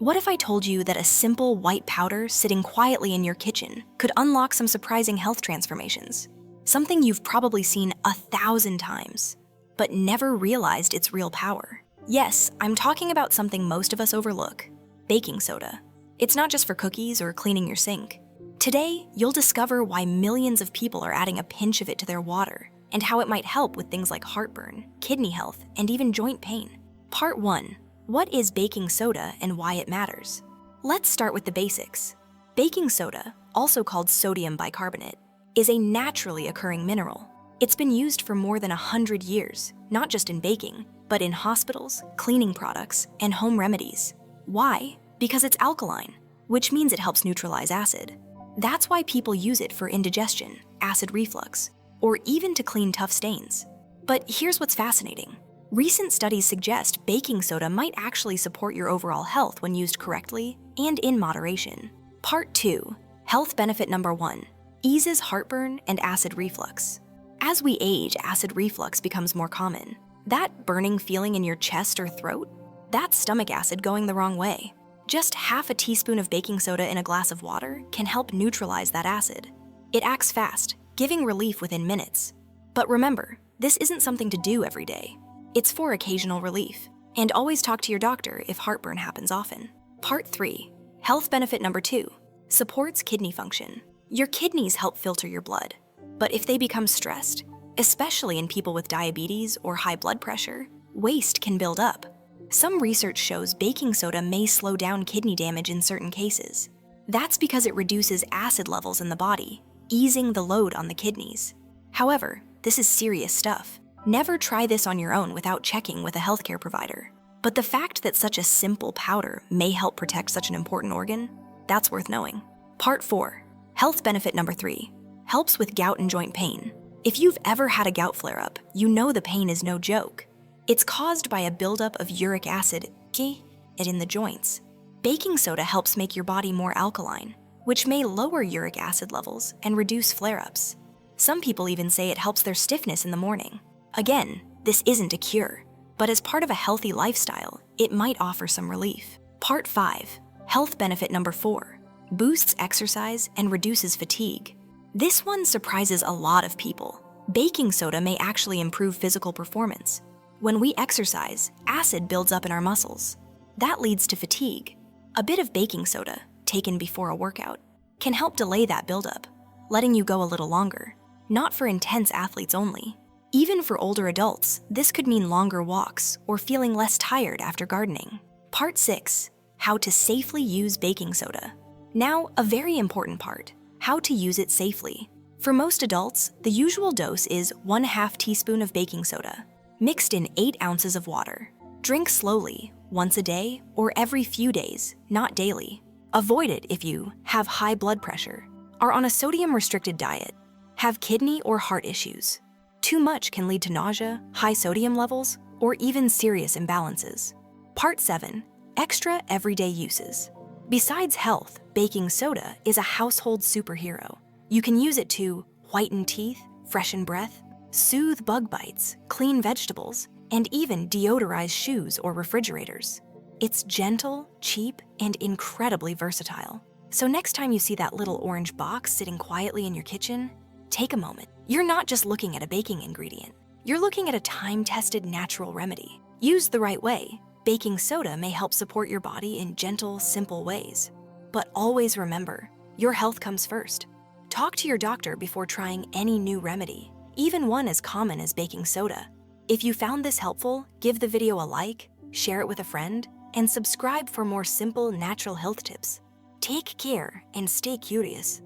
What if I told you that a simple white powder sitting quietly in your kitchen could unlock some surprising health transformations? Something you've probably seen 1,000 times, but never realized its real power. Yes, I'm talking about something most of us overlook: baking soda. It's not just for cookies or cleaning your sink. Today, you'll discover why millions of people are adding a pinch of it to their water, and how it might help with things like heartburn, kidney health, and even joint pain. Part 1. What is baking soda and why it matters? Let's start with the basics. Baking soda, also called sodium bicarbonate, is a naturally occurring mineral. It's been used for more than 100 years, not just in baking, but in hospitals, cleaning products, and home remedies. Why? Because it's alkaline, which means it helps neutralize acid. That's why people use it for indigestion, acid reflux, or even to clean tough stains. But here's what's fascinating. Recent studies suggest baking soda might actually support your overall health when used correctly and in moderation. Part 2. Health benefit number 1. Eases heartburn and acid reflux. As we age, acid reflux becomes more common. That burning feeling in your chest or throat? That's stomach acid going the wrong way. Just half a teaspoon of baking soda in a glass of water can help neutralize that acid. It acts fast, giving relief within minutes. But remember, this isn't something to do every day. It's for occasional relief. And always talk to your doctor if heartburn happens often. Part 3. Health benefit number 2. Supports kidney function. Your kidneys help filter your blood. But if they become stressed, especially in people with diabetes or high blood pressure, waste can build up. Some research shows baking soda may slow down kidney damage in certain cases. That's because it reduces acid levels in the body, easing the load on the kidneys. However, this is serious stuff. Never try this on your own without checking with a healthcare provider. But the fact that such a simple powder may help protect such an important organ, that's worth knowing. Part 4. Health benefit number 3. Helps with gout and joint pain. If you've ever had a gout flare-up, you know the pain is no joke. It's caused by a buildup of uric acid in the joints. Baking soda helps make your body more alkaline, which may lower uric acid levels and reduce flare-ups. Some people even say it helps their stiffness in the morning. Again, this isn't a cure, but as part of a healthy lifestyle, it might offer some relief. Part 5. Health benefit number 4. Boosts exercise and reduces fatigue. This one surprises a lot of people. Baking soda may actually improve physical performance. When we exercise, acid builds up in our muscles. That leads to fatigue. A bit of baking soda, taken before a workout, can help delay that buildup, letting you go a little longer. Not for intense athletes only. Even for older adults, this could mean longer walks or feeling less tired after gardening. Part 6. How to safely use baking soda. Now, a very important part: how to use it safely. For most adults, the usual dose is 1/2 teaspoon of baking soda, mixed in 8 ounces of water. Drink slowly, once a day or every few days, not daily. Avoid it if you have high blood pressure, are on a sodium-restricted diet, have kidney or heart issues. Too much can lead to nausea, high sodium levels, or even serious imbalances. Part 7. Extra everyday uses. Besides health, baking soda is a household superhero. You can use it to whiten teeth, freshen breath, soothe bug bites, clean vegetables, and even deodorize shoes or refrigerators. It's gentle, cheap, and incredibly versatile. So next time you see that little orange box sitting quietly in your kitchen, take a moment. You're not just looking at a baking ingredient. You're looking at a time-tested natural remedy. Used the right way, baking soda may help support your body in gentle, simple ways. But always remember, your health comes first. Talk to your doctor before trying any new remedy, even one as common as baking soda. If you found this helpful, give the video a like, share it with a friend, and subscribe for more simple, natural health tips. Take care and stay curious.